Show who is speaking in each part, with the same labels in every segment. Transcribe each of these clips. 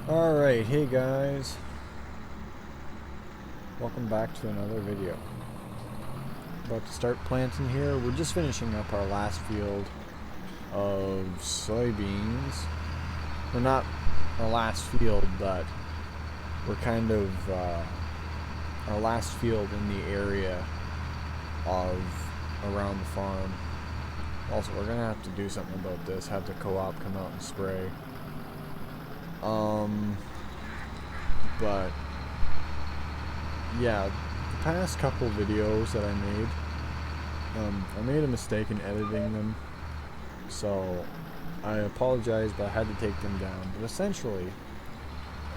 Speaker 1: Alright, hey guys, welcome back to another video. About to start planting here. We're just finishing up our last field of soybeans. Well, not our last field, but we're kind of our last field in the area of around the farm. Also, we're gonna have to do something about this, have the co-op come out and spray. But yeah, the past couple videos that I made a mistake in editing them, so I apologize, but I had to take them down. But essentially,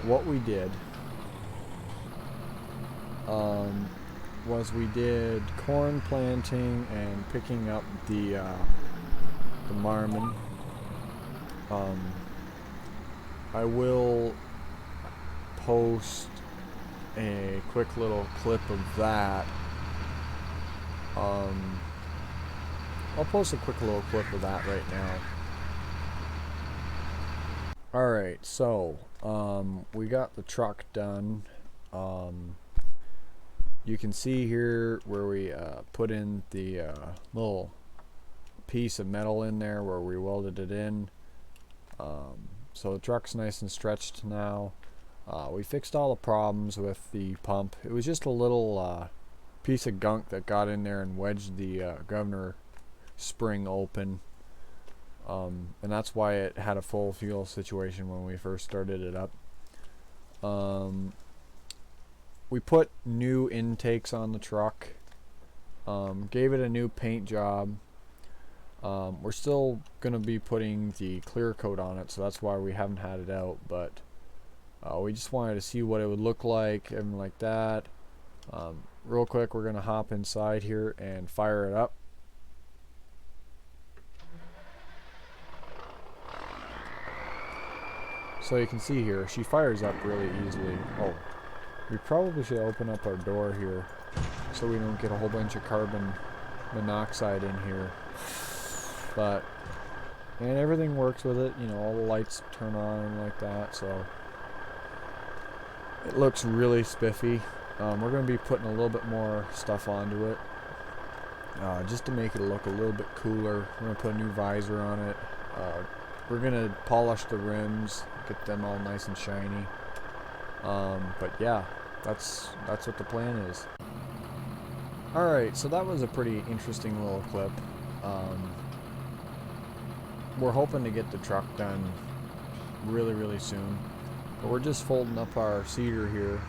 Speaker 1: what we did was we did corn planting and picking up the marmon. I will post a quick little clip of that. I'll post a quick little clip of that right now. Alright, so we got the truck done. You can see here where we put in the little piece of metal in there where we welded it in. So the truck's nice and stretched now. We fixed all the problems with the pump. It was just a little piece of gunk that got in there and wedged the governor spring open. And that's why it had a full fuel situation when we first started it up. We put new intakes on the truck. Gave it a new paint job. We're still going to be putting the clear coat on it, so that's why we haven't had it out, but we just wanted to see what it would look like, everything like that. Real quick, we're going to hop inside here and fire it up. So you can see here, she fires up really easily. Oh, we probably should open up our door here so we don't get a whole bunch of carbon monoxide in here. But, and everything works with it, you know, all the lights turn on like that, so it looks really spiffy. We're going to be putting a little bit more stuff onto it, just to make it look a little bit cooler. We're going to put a new visor on it. We're going to polish the rims, get them all nice and shiny. But yeah, that's what the plan is. Alright, so that was a pretty interesting little clip. We're hoping to get the truck done really soon, but we're just folding up our seeder here.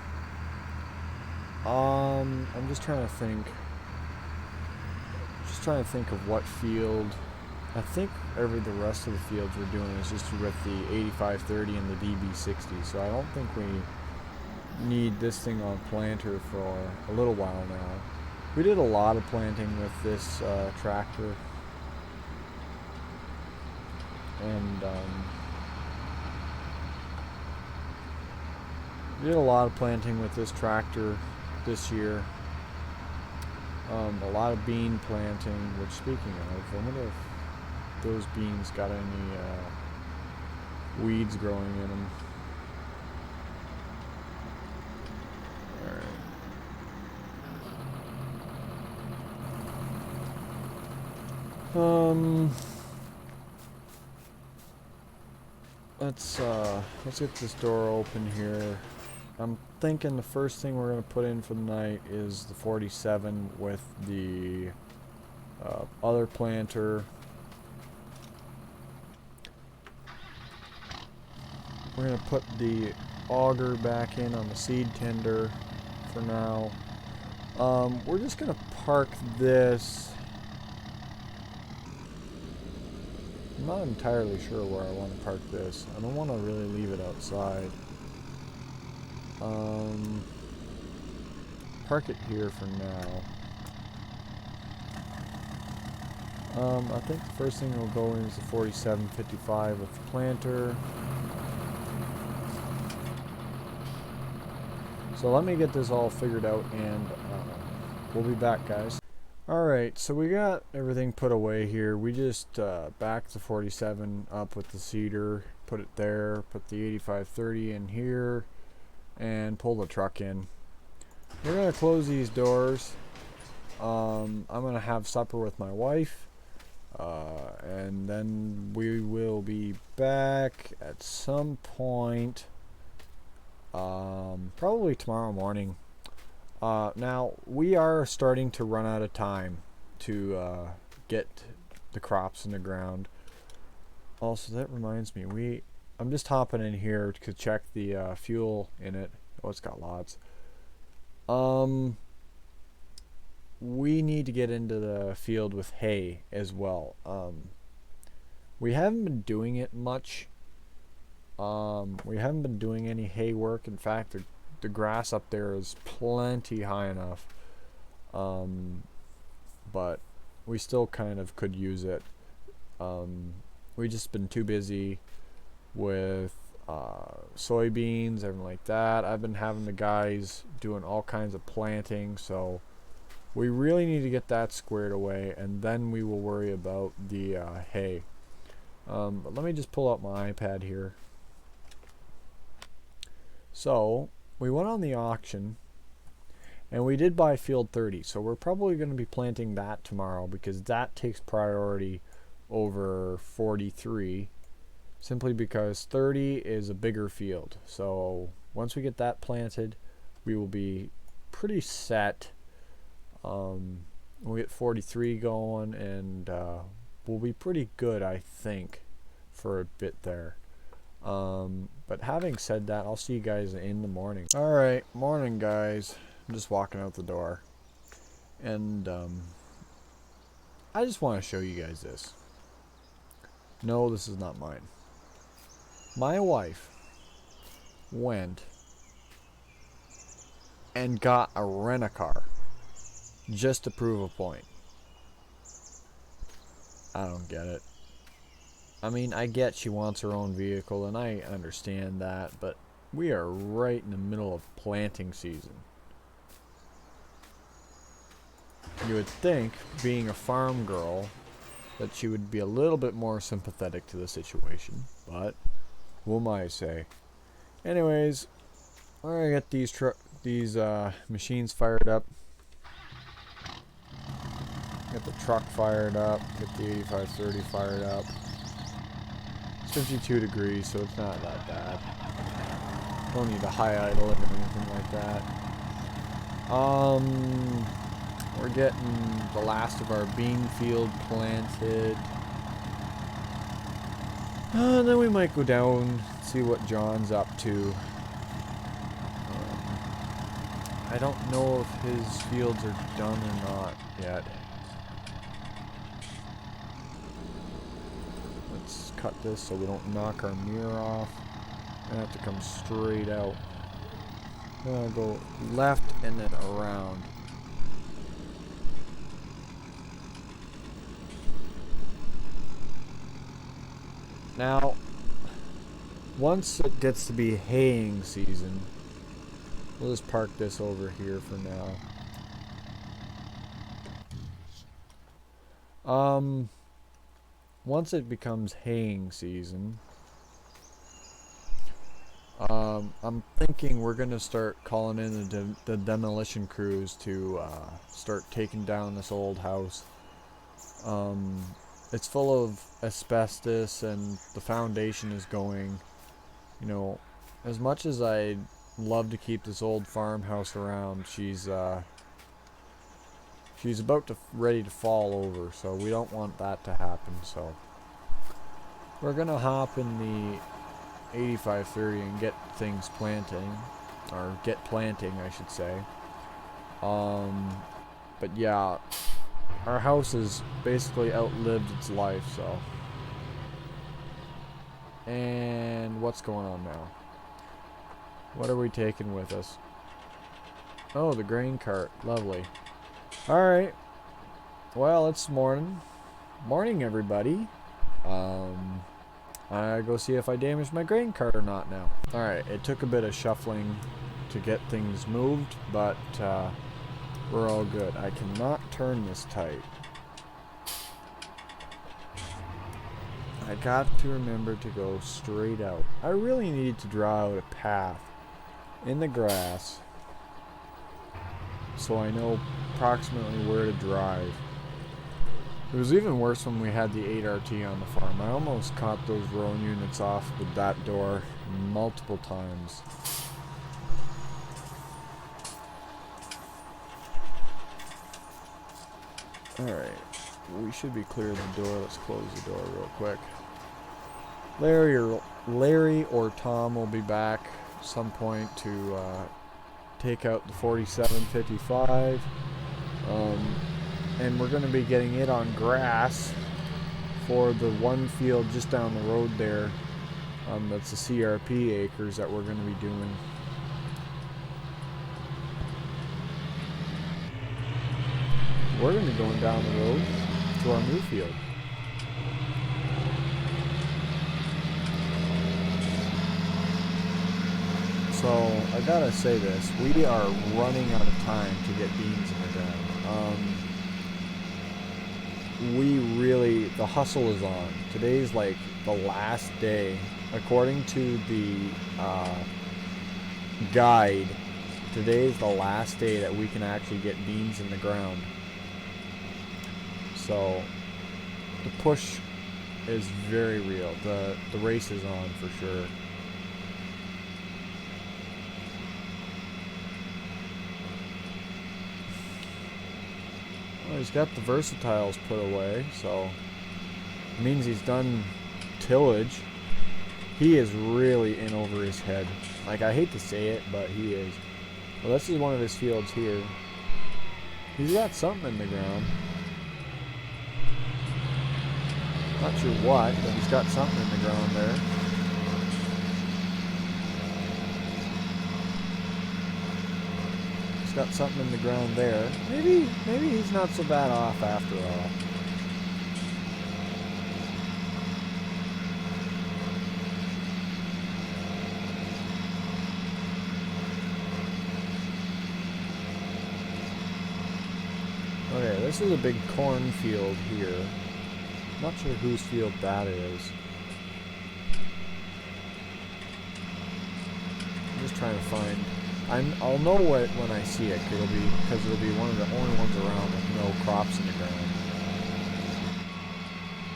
Speaker 1: I'm just trying to think of what field. I think the rest of the fields we're doing is just with the 8530 and the DB60, so I don't think we need this thing on planter for a little while now. We did a lot of planting with this tractor. And we did a lot of planting with this tractor this year. A lot of bean planting, which, speaking of, I wonder if those beans got any weeds growing in them. Alright. Let's get this door open here. I'm thinking the first thing we're going to put in for the night is the 47 with the other planter. We're going to put the auger back in on the seed tender for now. We're just going to park this. I'm not entirely sure where I want to park this. I don't want to really leave it outside. Park it here for now. I think the first thing we'll go in is the 4755 with the planter. So let me get this all figured out, and we'll be back, guys. Alright, so we got everything put away here. We just backed the 47 up with the seeder, put it there, put the 8530 in here, and pull the truck in. We're gonna close these doors. I'm gonna have supper with my wife, and then we will be back at some point, probably tomorrow morning. Now we are starting to run out of time to get the crops in the ground. Also, that reminds me, I'm just hopping in here to check the fuel in it. Oh, it's got lots. We need to get into the field with hay as well. We haven't been doing it much. We haven't been doing any hay work. In fact, the grass up there is plenty high enough. But we still kind of could use it. We just been too busy with soybeans, everything like that. I've been having the guys doing all kinds of planting, so we really need to get that squared away, and then we will worry about the hay. But let me just pull up my iPad here. So we went on the auction, and we did buy field 30, so we're probably going to be planting that tomorrow because that takes priority over 43, simply because 30 is a bigger field. So once we get that planted, we will be pretty set. We'll get 43 going, and we'll be pretty good, I think, for a bit there. But having said that, I'll see you guys in the morning. Alright, morning guys. I'm just walking out the door, and I just want to show you guys this. No, this is not mine. My wife went and got a rent-a-car just to prove a point. I don't get it. I mean, I get she wants her own vehicle, and I understand that, but we are right in the middle of planting season. You would think, being a farm girl, that she would be a little bit more sympathetic to the situation, but who am I to say? Anyways, we're gonna get these machines fired up. Get the truck fired up. Get the 8530 fired up. It's 52 degrees, so it's not that bad. Don't need a high idle or anything like that. We're getting the last of our bean field planted. And then we might go down and see what John's up to. I don't know if his fields are done or not yet. Let's cut this so we don't knock our mirror off. I have to come straight out. I'm gonna go left and then around. Now, once it gets to be haying season, we'll just park this over here for now. Once it becomes haying season, I'm thinking we're gonna start calling in the demolition crews to start taking down this old house. It's full of asbestos, and the foundation is going. You know, as much as I'd love to keep this old farmhouse around, she's about ready to fall over, so we don't want that to happen. So we're gonna hop in the 8530 and get things planting, or get planting, I should say. But yeah, our house has basically outlived its life, so. And what's going on now? What are we taking with us? Oh, the grain cart. Lovely. Alright. Well, it's morning. Morning, everybody. I go see if I damaged my grain cart or not now. Alright, it took a bit of shuffling to get things moved, but we're all good. I cannot turn this tight. I got to remember to go straight out. I really need to draw out a path in the grass so I know approximately where to drive. It was even worse when we had the 8RT on the farm. I almost caught those drone units off with that door multiple times. Alright, we should be clear of the door. Let's close the door real quick. Larry or Tom will be back at some point to take out the 4755. And we're going to be getting it on grass for the one field just down the road there. That's the CRP acres that we're going to be doing. We're going to be going down the road to our new field. So I gotta say this, we are running out of time to get beans in the ground. The hustle is on. Today's like the last day. According to the guide, today's the last day that we can actually get beans in the ground. So the push is very real. The race is on for sure. Well, he's got the versatiles put away, so it means he's done tillage. He is really in over his head. Like, I hate to say it, but he is. Well, this is one of his fields here. He's got something in the ground. Not sure what, but he's got something in the ground there. He's got something in the ground there. Maybe he's not so bad off after all. Okay, this is a big cornfield here. Not sure whose field that is. I'm just trying to find. I'll know what when I see it. Because it'll be one of the only ones around with no crops in the ground.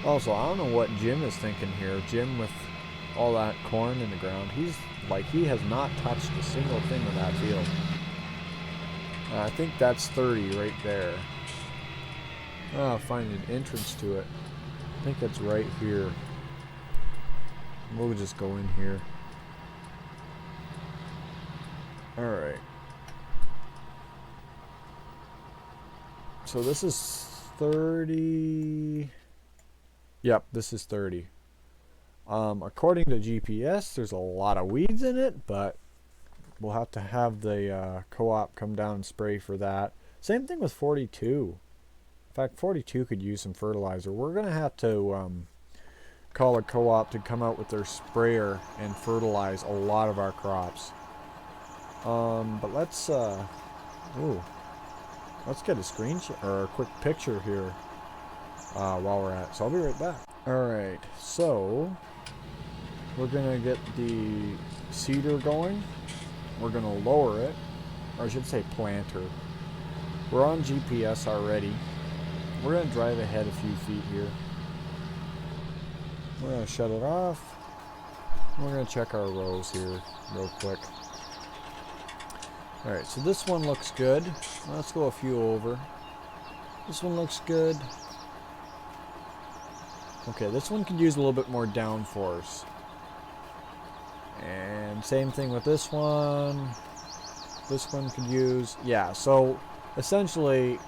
Speaker 1: Also, I don't know what Jim is thinking here. Jim with all that corn in the ground. He has not touched a single thing of that field. I think that's 30 right there. I'll find an entrance to it. I think that's right here. We'll just go in here. Alright. So this is 30. Yep, this is 30. According to GPS, there's a lot of weeds in it, but we'll have to have the co-op come down and spray for that. Same thing with 42. In fact, 42 could use some fertilizer. We're going to have to call a co-op to come out with their sprayer and fertilize a lot of our crops. But let's get a screenshot or a quick picture here while we're at it. So I'll be right back. Alright, so we're going to get the seeder going. We're going to lower it, or I should say planter. We're on GPS already. We're going to drive ahead a few feet here. We're going to shut it off. We're going to check our rows here real quick. Alright, so this one looks good. Let's go a few over. This one looks good. Okay, this one could use a little bit more downforce. And same thing with this one. This one could use... Yeah, so essentially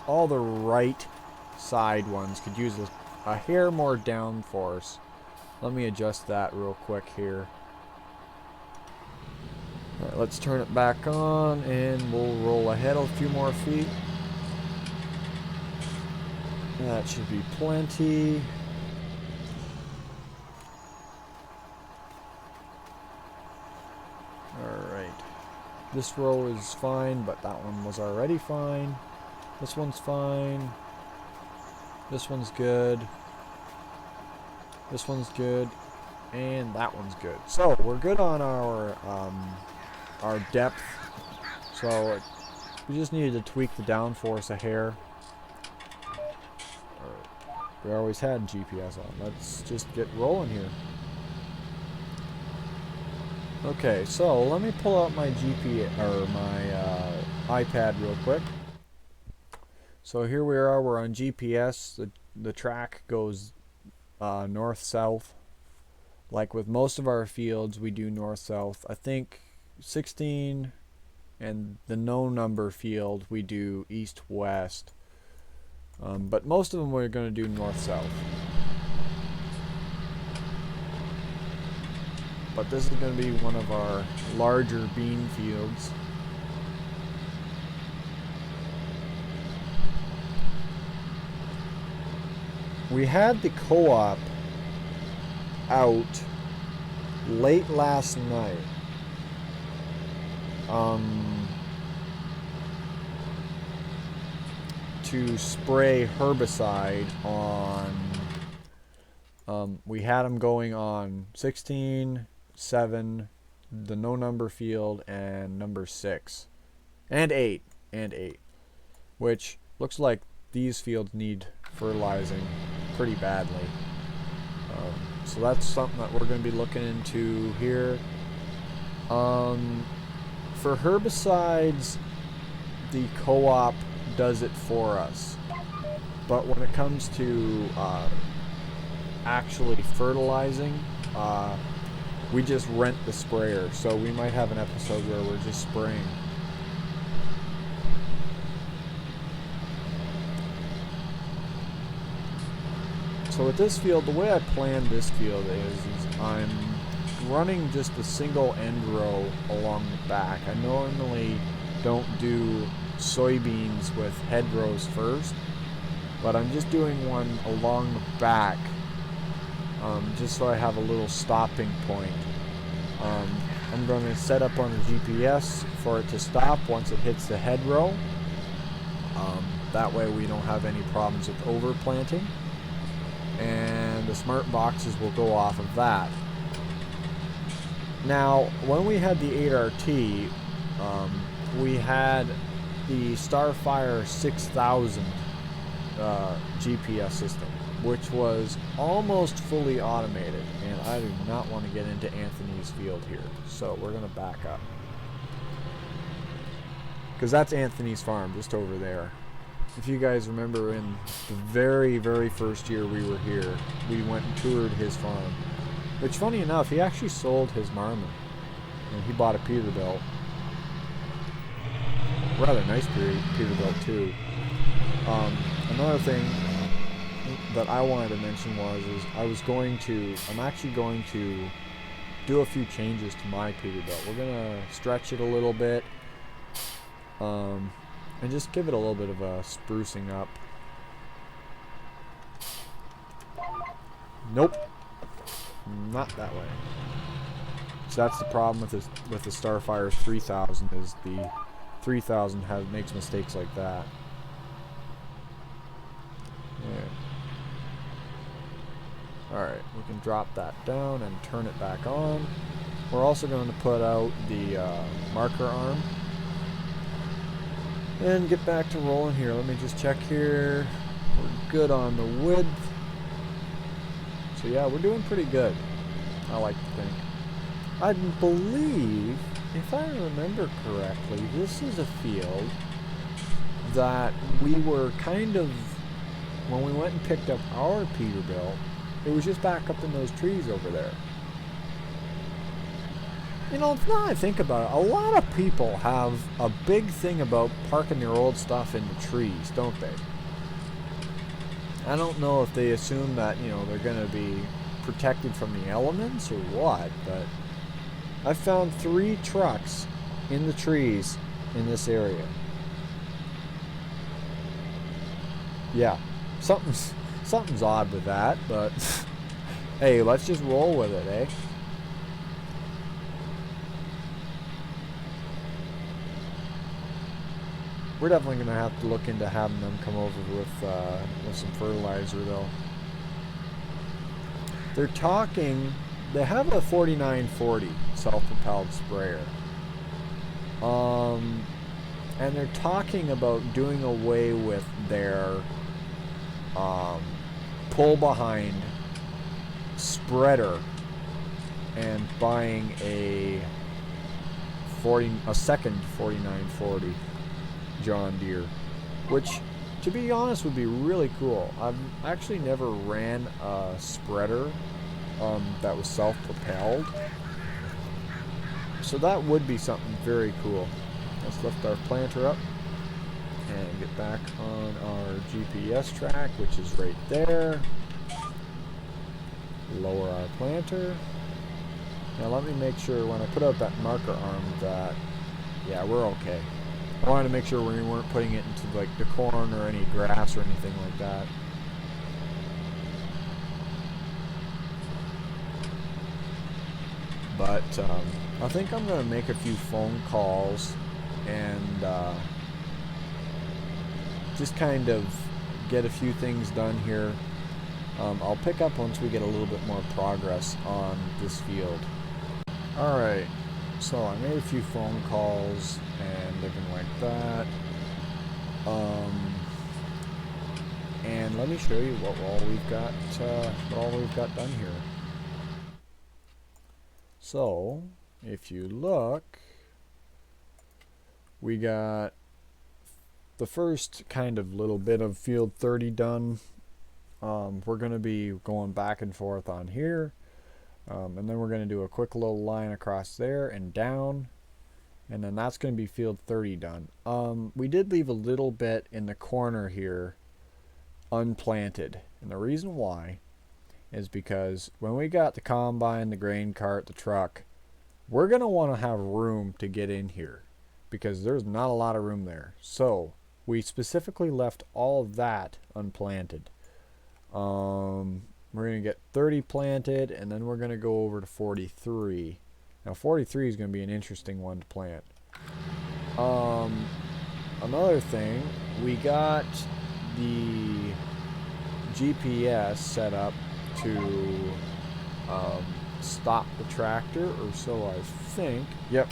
Speaker 1: all the right side ones could use a hair more downforce. Let me adjust that real quick here. Alright, let's turn it back on and we'll roll ahead a few more feet. That should be plenty. Alright. This row is fine, but that one was already fine. This one's fine. This one's good. This one's good, and that one's good. So we're good on our depth. So we just needed to tweak the downforce a hair. We always had GPS on. Let's just get rolling here. Okay, so let me pull out my iPad real quick. So here we are. We're on GPS. The track goes north-south. Like with most of our fields, we do north-south. I think 16 and the no number field we do east-west. But most of them we're going to do north-south. But this is going to be one of our larger bean fields. We had the co-op out late last night. To spray herbicide on. We had them going on 16, 7, the no number field, and number 6, and 8, which looks like these fields need fertilizing pretty badly. So that's something that we're going to be looking into here. For herbicides, the co-op does it for us, but when it comes to actually fertilizing, we just rent the sprayer, so we might have an episode where we're just spraying. So with this field, the way I planned this field is I'm running just a single end row along the back. I normally don't do soybeans with hedgerows first, but I'm just doing one along the back, just so I have a little stopping point. I'm going to set up on the GPS for it to stop once it hits the hedgerow. That way we don't have any problems with overplanting, and the smart boxes will go off of that. Now, when we had the 8RT, we had the Starfire 6000 GPS system, which was almost fully automated, and I do not want to get into Anthony's field here, so we're going to back up. Because that's Anthony's farm, just over there. If you guys remember, in the very, very first year we were here, we went and toured his farm. Which, funny enough, he actually sold his Marmot, and he bought a Peterbilt. Rather nice Peterbilt too. Another thing that I wanted to mention is I'm actually going to do a few changes to my Peterbilt. We're gonna stretch it a little bit, and just give it a little bit of a sprucing up. Nope, not that way. So that's the problem with the Starfire 3000, is the 3000 makes mistakes like that. Yeah. Alright, we can drop that down and turn it back on. We're also going to put out the marker arm and get back to rolling here. Let me just check here. We're good on the width. So yeah, we're doing pretty good, I like to think. I believe, if I remember correctly, this is a field that we were kind of, when we went and picked up our Peterbilt, it was just back up in those trees over there. You know, now I think about it, a lot of people have a big thing about parking their old stuff in the trees, don't they? I don't know if they assume that, you know, they're going to be protected from the elements or what, but I found 3 trucks in the trees in this area. Yeah, something's odd with that, but hey, let's just roll with it, eh? We're definitely going to have to look into having them come over with some fertilizer, though. they're talking, they have a 4940 self-propelled sprayer. And they're talking about doing away with their pull behind spreader and buying a second 4940 John Deere, which, to be honest, would be really cool. I've actually never ran a spreader that was self-propelled, so that would be something very cool. Let's lift our planter up and get back on our GPS track, which is right there. Lower our planter. Now let me make sure when I put out that marker arm that, yeah, we're okay. I wanted to make sure we weren't putting it into like the corn or any grass or anything like that. But I think I'm going to make a few phone calls and just kind of get a few things done here. I'll pick up once we get a little bit more progress on this field. Alright, so I made a few phone calls and everything like that. And let me show you what all we've got done here. So, if you look, we got the first kind of little bit of field 30 done. We're going to be going back and forth on here, and then we're going to do a quick little line across there and down, and then that's going to be field 30 done. We did leave a little bit in the corner here unplanted, and the reason why is because when we got the combine, the grain cart, the truck, we're going to want to have room to get in here because there's not a lot of room there. So we specifically left all of that unplanted. We're going to get 30 planted, and then we're going to go over to 43. Now 43 is going to be an interesting one to plant. Another thing, we got the GPS set up to stop the tractor, or so I think. Yep.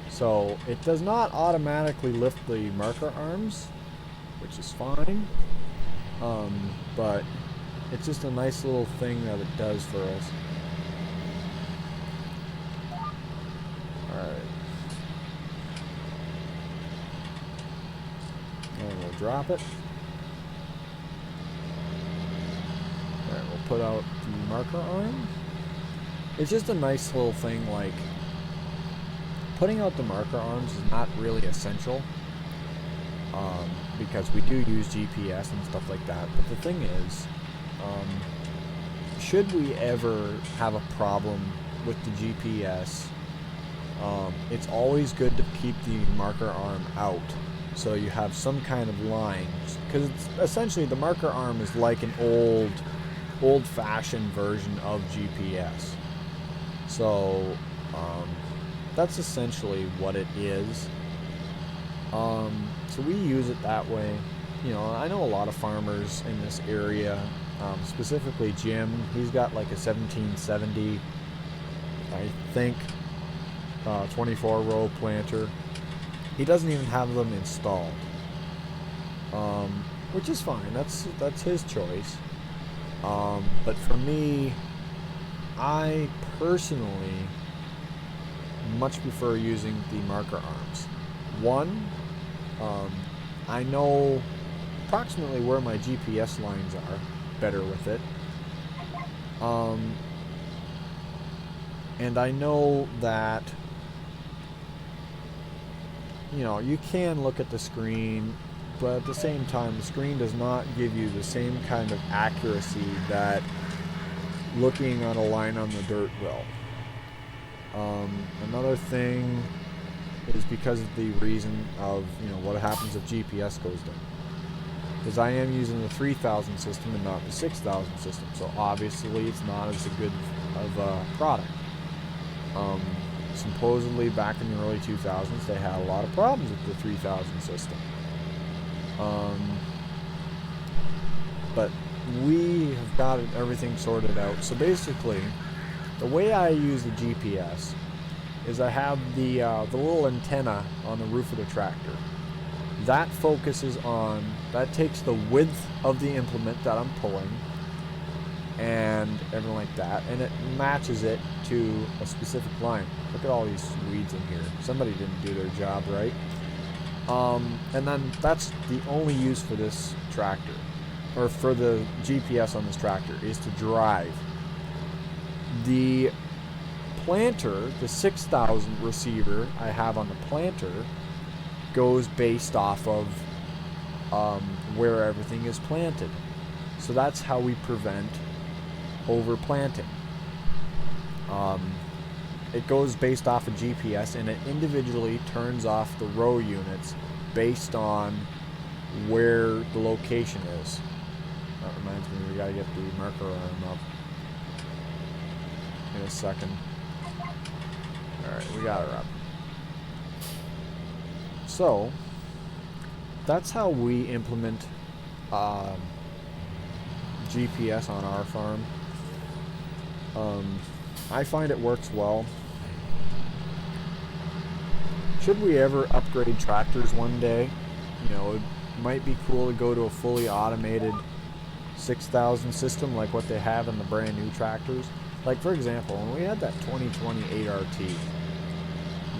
Speaker 1: So it does not automatically lift the marker arms, which is fine. But it's just a nice little thing that it does for us. Alright. And we'll drop it. Alright, we'll put out the marker arm. It's just a nice little thing, like, putting out the marker arms is not really essential. Because we do use GPS and stuff like that. But the thing is, should we ever have a problem with the GPS, it's always good to keep the marker arm out so you have some kind of line, because it's essentially, the marker arm is like an old-fashioned version of GPS. So that's essentially what it is. So we use it that way. You know, I know a lot of farmers in this area, specifically Jim. He's got like a 1770, I think, 24-row planter. He doesn't even have them installed, which is fine. That's his choice. But for me, I personally much prefer using the marker arms. One, I know approximately where my GPS lines are better with it. And I know that, you know, you can look at the screen, but at the same time, the screen does not give you the same kind of accuracy that looking on a line on the dirt will. Another thing is because of the reason of, you know, what happens if GPS goes down. Because I am using the 3000 system and not the 6000 system, so obviously it's not as good of a product. Supposedly back in the early 2000s they had a lot of problems with the 3000 system. But we have got everything sorted out. So basically, the way I use the GPS is I have the little antenna on the roof of the tractor. That focuses on, that takes the width of the implement that I'm pulling and everything like that, and it matches it to a specific line. Look at all these weeds in here. Somebody didn't do their job right. And then that's the only use for this tractor, or for the GPS on this tractor, is to drive. The planter, the 6000 receiver I have on the planter, goes based off of where everything is planted. So that's how we prevent overplanting. It goes based off of GPS, and it individually turns off the row units based on where the location is. That reminds me, we gotta get the marker arm up in a second. Alright, we got her up. So, that's how we implement GPS on our farm. I find it works well. Should we ever upgrade tractors one day, you know, it might be cool to go to a fully automated 6000 system like what they have in the brand new tractors. Like, for example, when we had that 2020 8RT,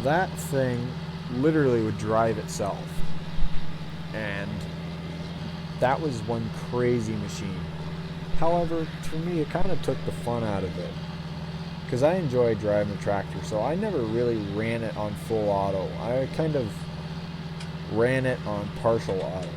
Speaker 1: that thing literally would drive itself, and that was one crazy machine. However, for me, it kind of took the fun out of it, because I enjoy driving the tractor, so I never really ran it on full auto. I kind of ran it on partial auto.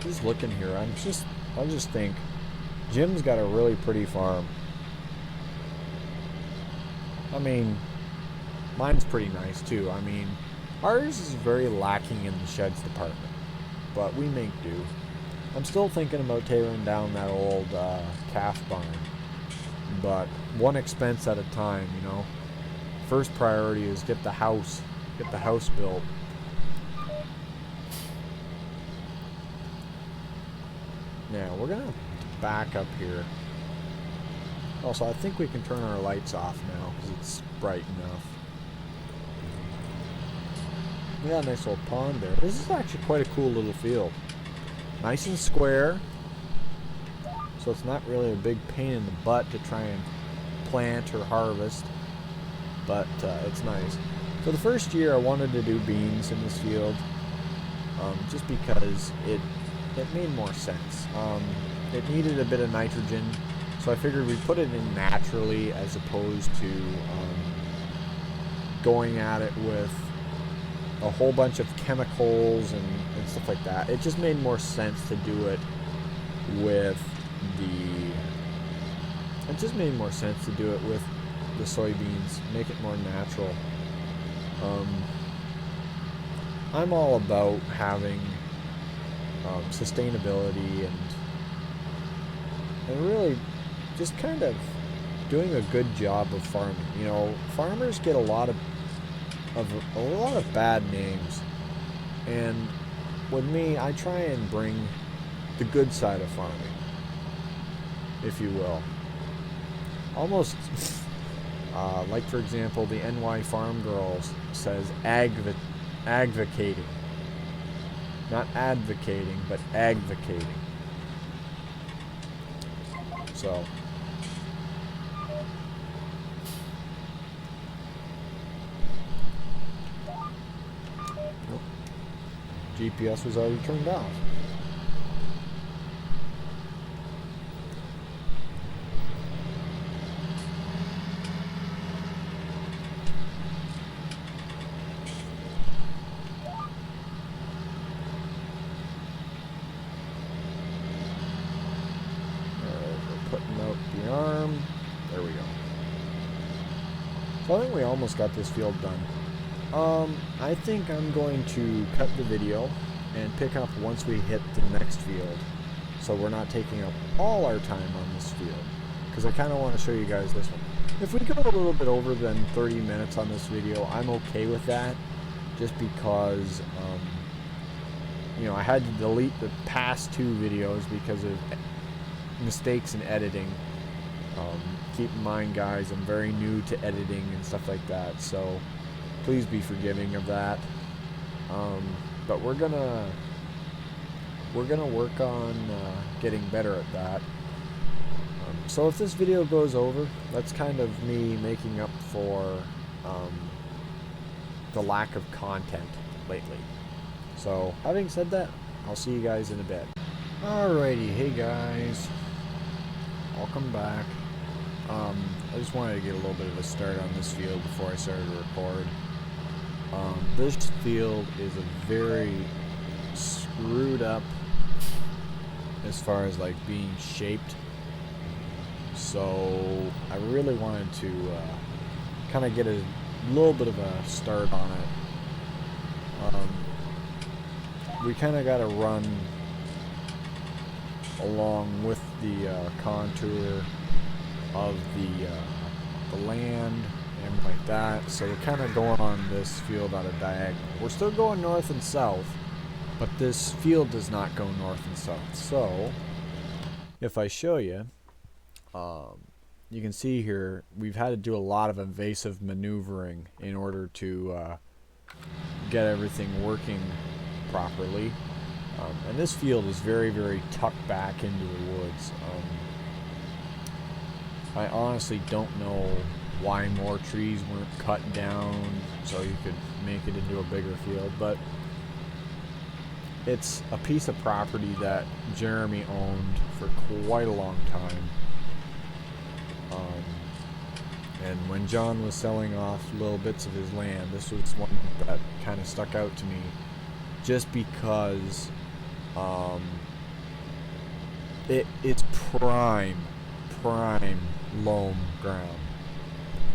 Speaker 1: Just looking here, I just think Jim's got a really pretty farm. I mean, mine's pretty nice too. I mean, ours is very lacking in the sheds department, but we make do. I'm still thinking about tearing down that old calf barn, but one expense at a time, you know. First priority is get the house built. Now, we're going to back up here. Also, I think we can turn our lights off now because it's bright enough. We got a nice little pond there. This is actually quite a cool little field. Nice and square. So it's not really a big pain in the butt to try and plant or harvest. But it's nice. For the first year, I wanted to do beans in this field. Just because it made more sense. It needed a bit of nitrogen, so I figured we'd put it in naturally as opposed to going at it with a whole bunch of chemicals and stuff like that. It just made more sense to do it with the soybeans, make it more natural. I'm all about having sustainability and really just kind of doing a good job of farming. You know, farmers get a lot of bad names, and with me, I try and bring the good side of farming, if you will. Almost like, for example, the NY Farm Girls says advocating. Not advocating, but advocating. So, GPS was already turned off. So I think we almost got this field done. I think I'm going to cut the video and pick up once we hit the next field, so we're not taking up all our time on this field, because I kind of want to show you guys this one. If we go a little bit over than 30 minutes on this video, I'm okay with that, just because you know, I had to delete the past 2 videos because of mistakes in editing. Keep in mind, guys, I'm very new to editing and stuff like that, so please be forgiving of that. But we're gonna work on getting better at that. So if this video goes over, that's kind of me making up for the lack of content lately. So having said that, I'll see you guys in a bit. Alrighty, hey guys, welcome back. I just wanted to get a little bit of a start on this field before I started to record. This field is a very screwed up as far as like being shaped, so I really wanted to kind of get a little bit of a start on it. We kind of got to run along with the contour of the land and like that, so we're kind of going on this field on a diagonal. We're still going north and south, but this field does not go north and south. So if I show you, you can see here we've had to do a lot of evasive maneuvering in order to get everything working properly. And this field is very, very tucked back into the woods. I honestly don't know why more trees weren't cut down so you could make it into a bigger field, but it's a piece of property that Jeremy owned for quite a long time. And when John was selling off little bits of his land, this was one that kind of stuck out to me, just because it's prime loam ground.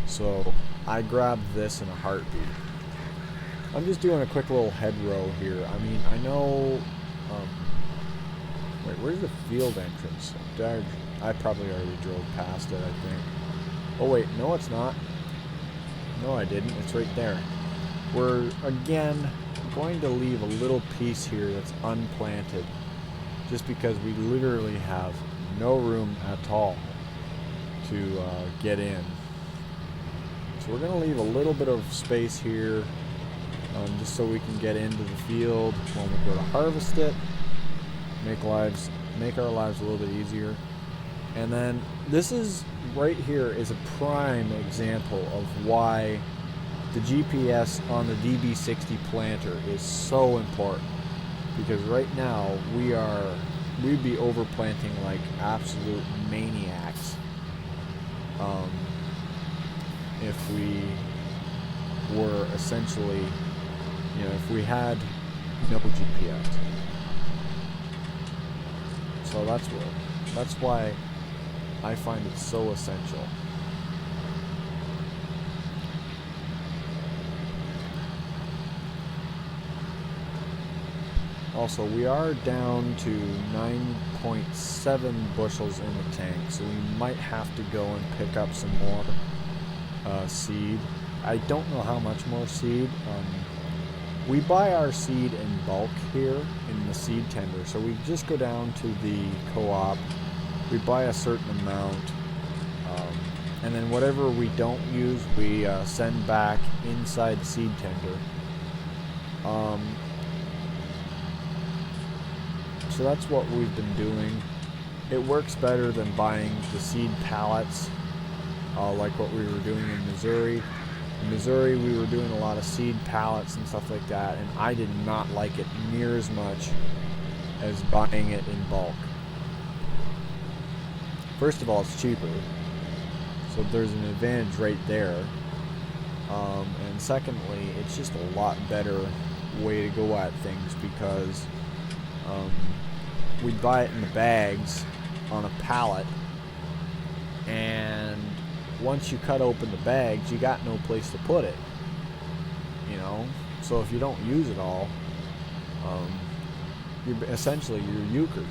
Speaker 1: So I grabbed this in a heartbeat. I'm just doing a quick little head row here. I mean, I know wait, where's the field entrance? I probably already drove past it, I think. Oh wait, no it's not. No, I didn't. It's right there. We're again going to leave a little piece here that's unplanted, just because we literally have no room at all to get in. So we're going to leave a little bit of space here, just so we can get into the field when we go to harvest it, make our lives a little bit easier. And then this is right here is a prime example of why the GPS on the DB60 planter is so important, because right now we'd be overplanting like absolute maniacs if we were essentially, you know, if we had no GPS. So that's why I find it so essential. Also, we are down to 9.7 bushels in the tank, so we might have to go and pick up some more seed. I don't know how much more seed. We buy our seed in bulk here in the seed tender, so we just go down to the co-op, we buy a certain amount, and then whatever we don't use, we send back inside the seed tender. So that's what we've been doing. It works better than buying the seed pallets, like what we were doing in Missouri. In Missouri, we were doing a lot of seed pallets and stuff like that, and I did not like it near as much as buying it in bulk. First of all, it's cheaper, so there's an advantage right there. And secondly, it's just a lot better way to go at things, because we'd buy it in the bags on a pallet, and once you cut open the bags, you got no place to put it. you know. So if you don't use it all, you're euchred.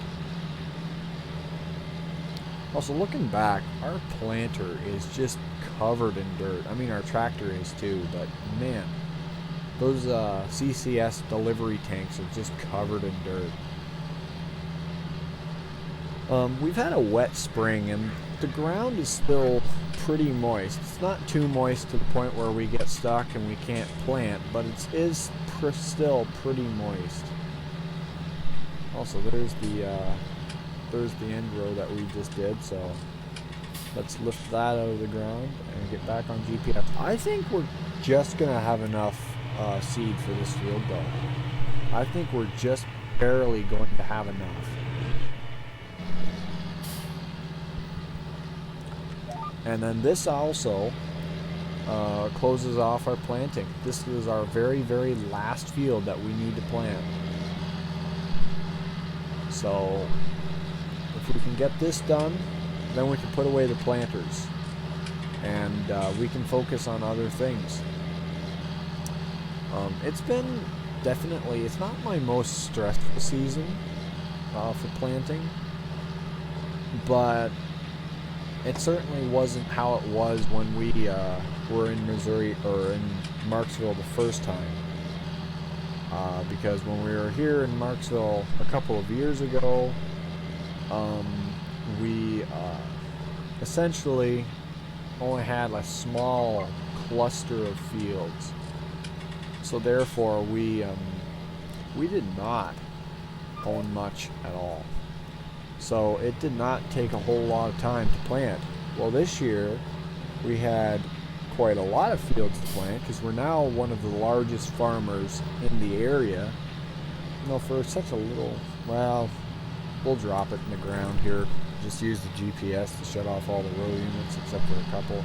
Speaker 1: Also, looking back, our planter is just covered in dirt. I mean, our tractor is too, but man, those CCS delivery tanks are just covered in dirt. We've had a wet spring, and the ground is still pretty moist. It's not too moist to the point where we get stuck and we can't plant, but it is still pretty moist. Also, there's the end row that we just did, so let's lift that out of the ground and get back on GPS. I think we're just gonna have enough seed for this field, though. I think we're just barely going to have enough. And then this also closes off our planting. This is our very, very last field that we need to plant. So if we can get this done, then we can put away the planters, and we can focus on other things. It's been definitely, it's not my most stressful season for planting, but it certainly wasn't how it was when we were in Missouri, or in Marksville the first time. Because when we were here in Marksville a couple of years ago, we essentially only had a small cluster of fields. So therefore we did not own much at all. So it did not take a whole lot of time to plant. Well, this year we had quite a lot of fields to plant, because we're now one of the largest farmers in the area. You know, for such a little, well, we'll drop it in the ground here. Just use the GPS to shut off all the row units except for a couple.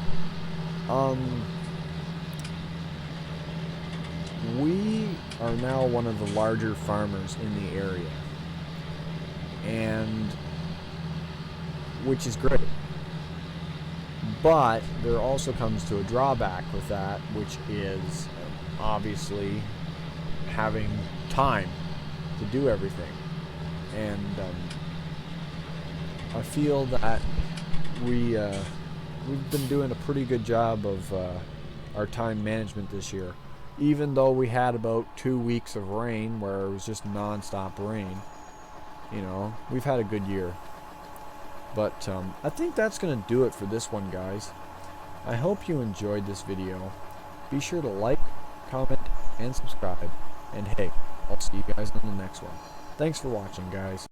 Speaker 1: We are now one of the larger farmers in the area, and which is great. But there also comes to a drawback with that, which is obviously having time to do everything. And I feel that we've been doing a pretty good job of our time management this year. Even though we had about 2 weeks of rain where it was just non-stop rain, you know, we've had a good year. But I think that's going to do it for this one, guys. I hope you enjoyed this video. Be sure to like, comment, and subscribe. And hey, I'll see you guys in the next one. Thanks for watching, guys.